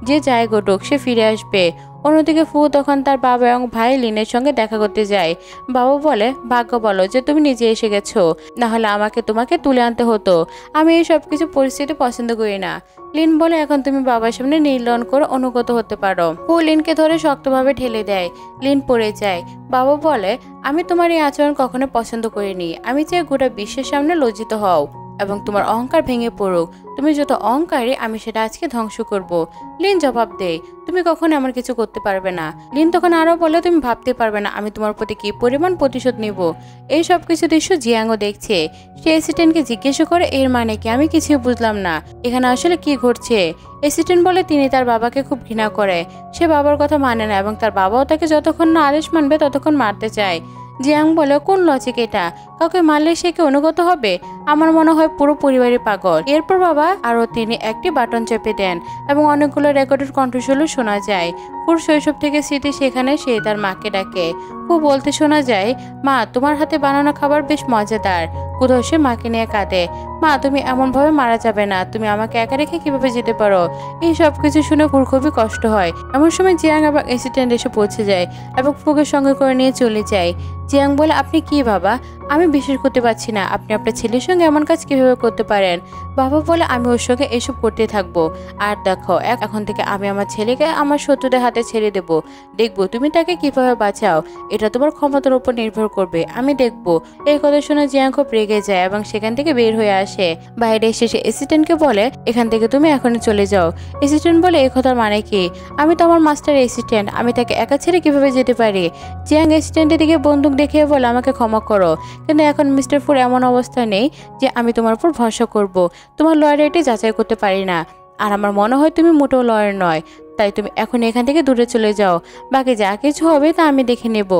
যে যাই ঘটুক সে ফিরে আসবে। অন্যদিকে ফু তখন তার বাবা এবং ভাই লিনের সঙ্গে দেখা করতে যায়। বাবা বলে ভাগ্য বলো যে তুমি নিজে এসে গেছো, না হলে আমাকে তোমাকে তুলে আনতে হতো। আমি এই সব কিছু পরিস্থিতি পছন্দ করি না। লিন বলে এখন তুমি বাবার সামনে নির্লন করে অনুগত হতে পারো। ফু লিনকে ধরে শক্তভাবে ঠেলে দেয়। লিন পড়ে যায়। বাবা বলে আমি তোমার এই আচরণ কখনো পছন্দ করিনি। আমি চাই গোটা বিশ্বের সামনে লজ্জিত হও এবং তোমার অহংকার ভেঙে পড়ুক। তুমি যত অহংকারী আমি সেটা আজকে ধ্বংস করব। লিন জবাব দেয় তুমি কখনো এমন কিছু করতে পারবে না। লিন তখন আরো বলে তুমি ভাবতে পারবে না আমি তোমার প্রতি কি পরিমাণ প্রতিশোধ নিব। এই সব কিছু দৃশ্য জিয়াংও দেখছে। সে অ্যাসিস্ট্যান্টকে জিজ্ঞেস করে এর মানে কি? আমি কিছুই বুঝলাম না, এখানে আসলে কি ঘটছে। অ্যাসিস্ট্যান্ট বলে তিনি তার বাবাকে খুব ঘৃণা করে, সে বাবার কথা মানে না এবং তার বাবাও তাকে যতক্ষণ না আদেশ মানবে ততক্ষণ মারতে চায়। জিয়াং বলে কোন লজিক এটা? কাউকে মারলে সে কি অনুগত হবে? আমার মনে হয় পুরো পরিবারই পাগল। এরপর বাবা আরো তিনি একটি বাটন চেপে দেন এবং অনেকগুলো রেকর্ডেড কণ্ঠস্বর শোনা যায়। পুরো শৈশব থেকে স্মৃতি সেখানে সে তার মাকে ডাকে। ফু বলতে শোনা যায় মা তোমার হাতে বানানো খাবার বেশ মজাদার। কোথাও সে মাকে নিয়ে কাঁদে। মা তুমি এমন ভাবে মারা যাবে না, তুমি আমাকে একা রেখে কিভাবে যেতে পারো? এই সব কিছু শুনে ফুর খুবই কষ্ট হয়। এমন সময় জিয়াং এবং অ্যাসিস্ট্যান্ট এসে পৌঁছে যায় এবং ফুকে সঙ্গে করে নিয়ে চলে যায়। জিয়াং বলে আপনি কি বাবা? আমি বিশ্বাস করতে পারছি না আপনি আপনার ছেলের সঙ্গে এমন কাজ কিভাবে করতে পারেন। বাবা বলে আমি ওর সঙ্গে এসব করতে থাকবো। আর দেখো এখন থেকে আমি আমার ছেলেকে আমার শত্রুদের হাতে ছেড়ে দেবো। দেখবো তুমি তাকে কিভাবে বাঁচাও। এটা তোমার ক্ষমতার উপর নির্ভর করবে, আমি দেখবো। এই কথা শুনে জিয়াং খুব রেগে যায় এবং সেখান থেকে বের হয়ে আসে। বাইরে এসে সে অ্যাসিস্ট্যান্টকে বলে এখান থেকে তুমি এখনই চলে যাও। অ্যাসিস্ট্যান্ট বলে এই কথার মানে কি? আমি তো আমার মাস্টার অ্যাসিস্ট্যান্ট, আমি তাকে একা ছেড়ে কিভাবে যেতে পারি? জিয়াং অ্যাসিস্ট্যান্টের দিকে বন্দুক দেখিয়ে বলে আমাকে ক্ষমা করো, কিন্তু এখন মিস্টার ফুর এমন অবস্থা নেই যে আমি তোমার উপর ভরসা করব। তোমার লয়ালিটি যাচাই করতে পারি না, আর আমার মনে হয় তুমি মোটেও লয়ার নয়। তাই তুমি এখন এখান থেকে দূরে চলে যাও, বাকি যা কিছু হবে তা আমি দেখে নেব।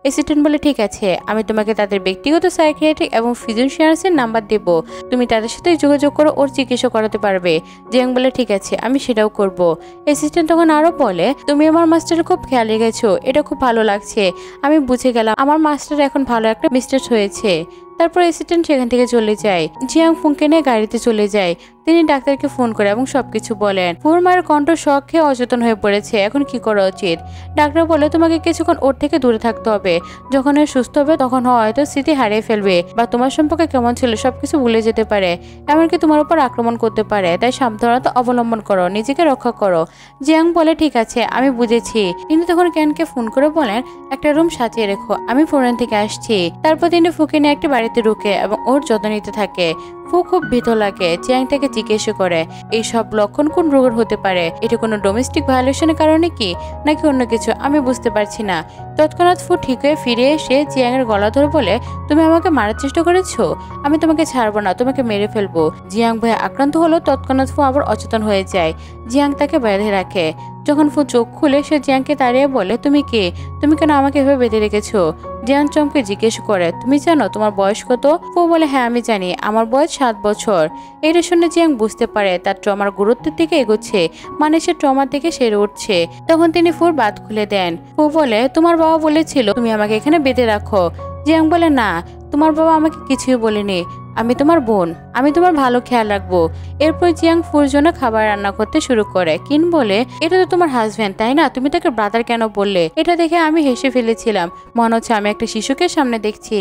অ্যাসিস্ট্যান্ট বলে ঠিক আছে, আমি তোমাকে তাদের ব্যক্তিগত সাইকিয়াট্রিক এবং ফিজিশিয়ানসের নাম্বার দেব, তুমি তাদের সাথে যোগাযোগ করে ওর চিকিৎসা করাতে পারবে। জিয়াং বলে ঠিক আছে, আমি সেটাও করব। অ্যাসিস্ট্যান্ট তখন আরো বলে তুমি আমার মাস্টারের খুব খেয়াল রেখেছো, এটা খুব ভালো লাগছে। আমি বুঝে গেলাম আমার মাস্টার এখন ভালো একটা মিস্টেক হয়েছে। তারপর অ্যাসিস্ট্যান্ট সেখান থেকে চলে যায়। জিয়াং ফুংকে নিয়ে গাড়িতে চলে যায়। তিনি ডাক্তারকে ফোন করে এবং সবকিছু বলেন। ফুর মায়ের কণ্ঠ শক খেয়ে অচেতন হয়ে পড়েছে, এখন কি করা উচিত? ডাক্তার বলে তোমাকে কিছুক্ষণ ওর থেকে দূরে থাকতে হবে। যখন ও সুস্থ হবে তখন হয়তো স্মৃতি হারিয়ে ফেলবে বা তোমার সম্পর্কে কেমন ছিল সবকিছু ভুলে যেতে পারে, এমনকি তোমার উপর আক্রমণ করতে পারে। তাই সাবধানতা অবলম্বন করো, নিজেকে রক্ষা করো। জিয়াং বলে ঠিক আছে, আমি বুঝেছি। তিনি তখন ক্যানকে ফোন করে বলেন একটা রুম সাজিয়ে রেখো, আমি ফরেন থেকে আসছি। তারপর তিনি ফুকে নিয়ে একটি বাড়িতে ঢুকে এবং ওর যত্ন নিতে থাকে। ফু খুব ভীত লাগে। জিয়াং তাকে জিজ্ঞেস করে এই সব লক্ষণ কোন রোগের হতে পারে? এটা কোনো ডোমেস্টিক ভায়োলেশনের কারণে কি নাকি অন্য কিছু? আমি বুঝতে পারছি না। তৎক্ষণাৎ ফু ঠিক হয়ে ফিরে এসে জিয়াং এর গলা ধরে বলে তুমি আমাকে মারার চেষ্টা করেছো, আমি তোমাকে ছাড়বো না, তোমাকে মেরে ফেলবো। জিয়াং ভয়ে আক্রান্ত হলো। তৎক্ষণাৎ ফু আবার অচেতন হয়ে যায়। জিয়াং তাকে বেঁধে রাখে। যখন ফু চোখ খুলে সে জিয়াংকে তাড়িয়ে বলে তুমি কে? তুমি কেন আমাকে এভাবে বেঁধে রেখেছো? জিয়াং চমকে জিজ্ঞেস করে তুমি জানো তোমার বয়স কত? ফু বলে হ্যাঁ আমি জানি, আমার বয়স 7 বছর। এটা শুনে জিয়াং বুঝতে পারে তার ট্রমার গুরুত্বের দিকে এগোচ্ছে, মানে সে ট্রমার দিকে সেরে উঠছে। তখন তিনি ফুর বাত খুলে দেন। ফু বলে তোমার বাবা বলেছিল তুমি আমাকে এখানে বেঁধে রাখো। জিয়াং বলে না, তোমার বাবা আমাকে কিছুই বলেনি, আমি তোমার বোন, আমি তোমার ভালো খেয়াল রাখবো। এরপর জিয়াং ফুর জন্য খাবার রান্না করতে শুরু করে। কিন বলে এটা তো তোমার হাজবেন্ড তাই না, তুমি তাকে ব্রাদার কেন বললে? এটা দেখে আমি হেসে ফেলেছিলাম, মনে হচ্ছে আমি একটা শিশুকে সামনে দেখছি।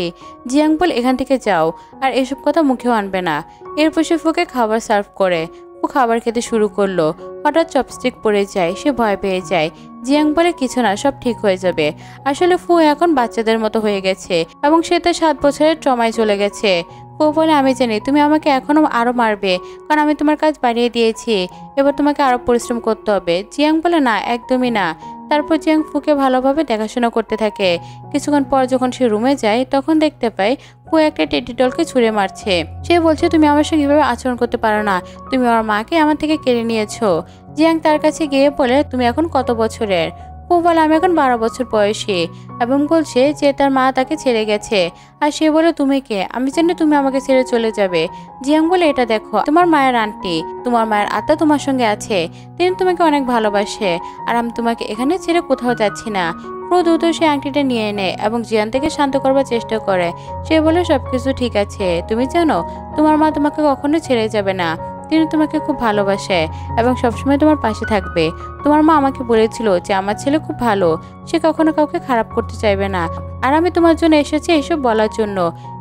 জিয়াং বলে এখান থেকে যাও, আর এসব কথা মুখেও আনবে না। এরপর সে ফুকে খাবার সার্ভ করে। ফু খাবার খেতে শুরু করলো। হঠাৎ চপস্টিক পড়ে যায়, সে ভয় পেয়ে যায়। জিয়াং বলে কিছু না, সব ঠিক হয়ে যাবে। আসলে ফু এখন বাচ্চাদের মতো হয়ে গেছে এবং সে তার 7 বছরের ট্রমায় চলে গেছে। ফু বলে আমি জানি তুমি আমাকে এখনো আরো মারবে, কারণ আমি তোমার কাজ বাড়িয়ে দিয়েছি, এবার তোমাকে আরো পরিশ্রম করতে হবে। জিয়াং বলে না, একদমই না। তারপর জিয়াং ফুকে ভালোভাবে দেখাশোনা করতে থাকে। কিছুক্ষণ পর যখন সে রুমে যায় তখন দেখতে পায় ফু একটা টেডি ডলকে ছুঁড়ে মারছে। সে বলছে তুমি আমার সঙ্গে এভাবে আচরণ করতে পারো না, তুমি আমার মাকে আমার থেকে কেড়ে নিয়েছো। জিয়াং তার কাছে গিয়ে বলে তুমি এখন কত বছরের? ফু ফু বলে আমি এখন 12 বছর বয়সী এবং বলছে যে তার মা তাকে ছেড়ে গেছে। আর সে বলে তুমি কে? আমি জানি তুমি আমাকে ছেড়ে চলে যাবে। জিয়াং বলে এটা দেখো, তোমার মায়ের আন্টি, তোমার মায়ের আত্মা তোমার সঙ্গে আছে, তিনি তোমাকে অনেক ভালোবাসে আর আমি তোমাকে এখানে ছেড়ে কোথাও যাচ্ছি না। ফু দ্রুত সে আংটিটা নিয়ে নেয় এবং জিয়ান থেকে শান্ত করবার চেষ্টা করে। সে বলে সবকিছু ঠিক আছে, তুমি জানো তোমার মা তোমাকে কখনো ছেড়ে যাবে না, তিনি তোমাকে খুব ভালোবাসে এবং সবসময় তোমার পাশে থাকবে। তোমার মা আমাকে বলেছিল যে আমার ছেলে খুব ভালো, সে কখনো কাউকে খারাপ করতে চাইবে না, আর আমি তোমার জন্য এসেছি এসব বলার জন্য।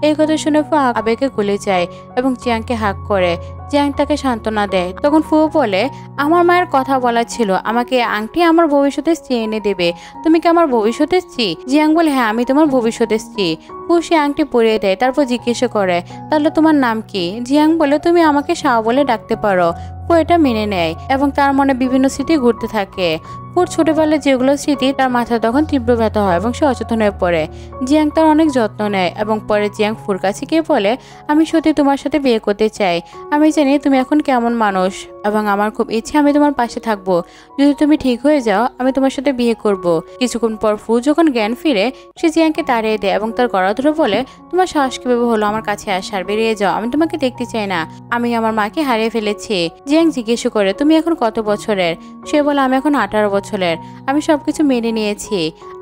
এই কথা শুনে ফু আবেগে গলে যায় এবং জিয়াংকে হাক করে। জিয়াং তাকে সান্ত্বনা দেয়। তখন ফু বলে আমার মায়ের কথা বলা ছিল আমাকে আংটি আমার ভবিষ্যতের স্ত্রী এনে দেবে, তুমি কি আমার ভবিষ্যতের স্ত্রী? জিয়াং বলে হ্যাঁ, আমি তোমার ভবিষ্যতের স্ত্রী। ফু সে আংটি পরিয়ে দেয়, তারপর জিজ্ঞেস করে তাহলে তোমার নাম কি? জিয়াং বলে তুমি আমাকে শাও বলে ডাকতে পারো। ফু এটা মেনে নেয় এবং তার মনে বিভিন্ন স্মৃতি ঘুরতে থাকে। ফুর ছোটবেলায় যেগুলো স্মৃতি তার মাথায় তখন তীব্র ব্যথা হয় এবং সে অচেতন হয়ে পড়ে। জিয়াং তার অনেক যত্ন নেয় এবং পরে জিয়াং ফুর কাছে গিয়ে বলে আমি সত্যি তোমার সাথে বিয়ে করতে চাই। আমি জানি তুমি এখন কেমন মানুষ এবং আমার খুব ইচ্ছে আমি তোমার পাশে থাকবো। যদি তুমি ঠিক হয়ে যাও আমি তোমার সাথে বিয়ে করব। কিছুক্ষণ পর ফু যখন জ্ঞান ফিরে সে জিয়াংকে তাড়িয়ে দেয় এবং তার গলা ধরে বলে তোমার সাহস কিভাবে হলো আমার কাছে আসার? বেরিয়ে যাও, আমি তোমাকে দেখতে চাই না, আমি আমার মাকে হারিয়ে ফেলেছি। জিয়াং জিজ্ঞেস করে তুমি এখন কত বছরের? সে বলে আমি এখন 18 বছরের। আমি সবকিছু মেনে নিয়েছি,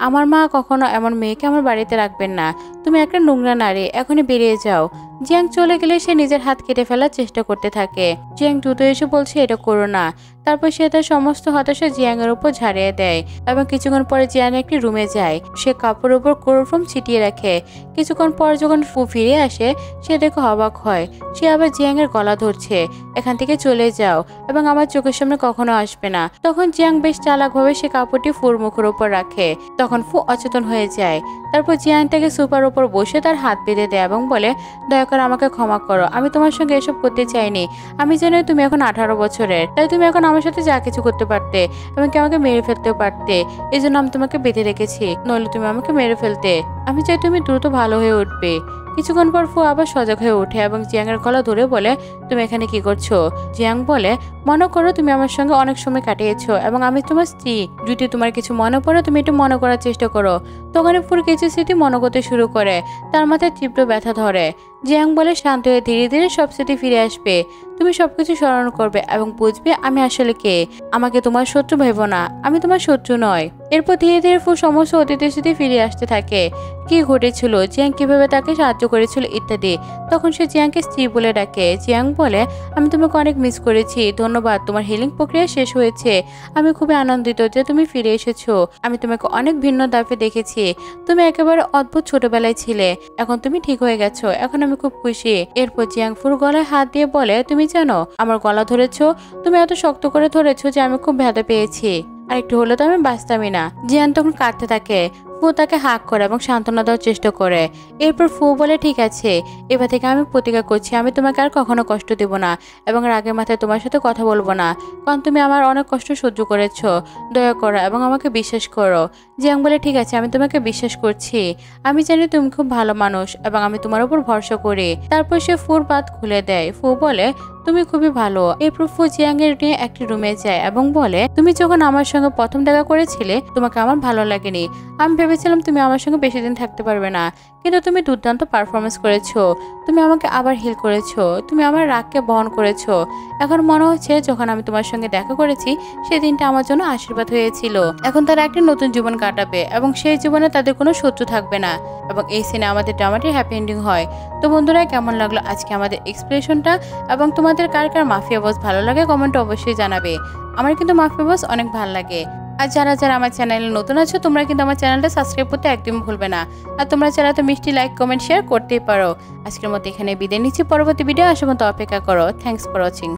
আমার মা কখনো এমন মেয়েকে আমার বাড়িতে রাখবেন না, তুমি একটা নোংরা নারী, এখনই বেরিয়ে যাও। জিয়াং চলে গেলে সে নিজের হাত কেটে ফেলার চেষ্টা করতে থাকে। জিয়াং দ্রুত এসে বলছে এটা করো না। তারপর সে তার সমস্ত হতাশা জিয়াং এর উপর ঝাড়িয়ে দেয় এবং কিছুক্ষণ পরে জিয়াং একটি রুমে যায়। সে কাপড়ের উপর ক্লোরোফর্ম ছিটিয়ে রাখে। কিছুক্ষণ পর যখন ফু ফিরে আসে সে দেখে অবাক হয়। সে আবার জিয়াং এর গলা ধরছে, এখান থেকে চলে যাও এবং আমার চোখের সামনে কখনো আসবে না। তখন জিয়াং বেশ চালাকভাবে সে কাপড়টি ফুর মুখের উপর রাখে। তখন ফু অচেতন হয়ে যায়। তারপর জিয়াং তাকে সোফার উপর বসে তার হাত বেঁধে দেয় এবং বলে দয়া করে আমাকে ক্ষমা করো, আমি তোমার সঙ্গে এসব করতে চাইনি। আমি জানি তুমি এখন 18 বছরের, তাই তুমি এখন আমার সাথে যা কিছু করতে পারতে এবং কি আমাকে মেরে ফেলতেও পারতে। এই জন্য আমি তোমাকে বেঁধে রেখেছি, নইলে তুমি আমাকে মেরে ফেলতে। আমি চাই তুমি দ্রুত ভালো হয়ে উঠবে। কিছুক্ষণ পর ফু আবার সজাগ হয়ে ওঠে এবং জিয়াং এর গলা ধরে বলে তুমি এখানে কি করছো? জিয়াং বলে মনে করো তুমি আমার সঙ্গে অনেক সময় কাটিয়েছো এবং আমি তোমার স্ত্রী, যদি তোমার কিছু মনে পড়ে তুমি একটু মনে করার চেষ্টা করো। তখন ফুর কিছু স্মৃতি মনে করতে শুরু করে, তার মাথায় তীব্র ব্যথা ধরে। জিয়াং বলে শান্ত হয়ে ধীরে ধীরে সব স্মৃতি ফিরে আসবে, তুমি সবকিছু স্মরণ করবে এবং বুঝবে আমি আসলে কে। আমাকে তোমার শত্রু ভেবো না, আমি তোমার শত্রু নয়। এরপর ধীরে ধীরে ফু সমস্ত অতীতের স্মৃতি ফিরে আসতে থাকে, কি ঘটেছিল, জিয়াং কিভাবে তাকে সাহায্য করেছিল ইত্যাদি। তখন সে জিয়াংকে স্ত্রী বলে ডাকে। জিয়াং বলে আমি তোমাকে অনেক মিস করেছি, ধন্যবাদ, তোমার হিলিং প্রক্রিয়া শেষ হয়েছে, আমি খুবই আনন্দিত যে তুমি ফিরে এসেছো। আমি তোমাকে অনেক ভিন্ন ধাপে দেখেছি, তুমি একেবারে অদ্ভুত ছোটবেলায় ছিলে, এখন তুমি ঠিক হয়ে গেছো, এখন আমি খুব খুশি। এরপর জিয়াং ফুর গলায় হাত দিয়ে বলে তুমি জানো আমার গলা ধরেছো, তুমি এত শক্ত করে ধরেছো যে আমি খুব ব্যথা পেয়েছি, আর একটু হলে তো আমি বাঁচতামই না। জিয়ান তখন কাঁদতে থাকে। ফু তাকে হাক করে এবং সান্ত্বনা দেওয়ার চেষ্টা করে। এরপর ফু বলে ঠিক আছে, এবার থেকে আমি প্রতিজ্ঞা করছি আমি তোমাকে আর কখনো কষ্ট দেব না এবং রাগের মাথায় তোমার সাথে কথা বলবো না, কারণ তুমি আমার অনেক কষ্ট সহ্য করেছো, দয়া করো এবং আমাকে বিশ্বাস করো। জিয়াং বলে ঠিক আছে, আমি তোমাকে বিশ্বাস করছি, আমি জানি তুমি খুব ভালো মানুষ এবং আমি তোমার উপর ভরসা করি। তারপর সে ফুর বাত খুলে দেয়। ফু বলে তুমি খুবই ভালো। এরপর ফু জিয়াং এর নিয়ে একটি রুমে যায় এবং বলে তুমি যখন আমার সঙ্গে প্রথম দেখা করেছিলে তোমাকে আমার ভালো লাগেনি, আমি ভেবেছিলাম তুমি আমার সঙ্গে বেশি দিন থাকতে পারবে না, কিন্তু তুমি দুর্দান্ত পারফরমেন্স করেছো, তুমি আমাকে আবার হিল করেছো, তুমি আমার রাগকে বহন করেছো। এখন মনে হচ্ছে যখন আমি তোমার সঙ্গে দেখা করেছি সেই দিনটা আমার জন্য আশীর্বাদ হয়েছিল। এখন তারা একটি নতুন জীবন কাটাবে এবং সেই জীবনে তাদের কোনো শত্রু থাকবে না এবং এই সিনে আমাদের ড্রামাটি হ্যাপি এন্ডিং হয়। তো বন্ধুরা কেমন লাগলো আজকে আমাদের এক্সপ্রেশনটা এবং তোমাদের কার কার মাফিয়া বস ভালো লাগে কমেন্টে অবশ্যই জানাবে। আমার কিন্তু মাফিয়া বস অনেক ভালো লাগে। আর যারা যারা আমার চ্যানেলে নতুন আছো তোমরা কিন্তু আমার চ্যানেলটা সাবস্ক্রাইব করতে একদম ভুলবে না। আর তোমরা চাইলে তো মিষ্টি লাইক কমেন্ট শেয়ার করতেই পারো। আজকের মতো এখানে বিদায় নিচ্ছি, পরবর্তী ভিডিও আসার মতো অপেক্ষা করো। Thanks for watching.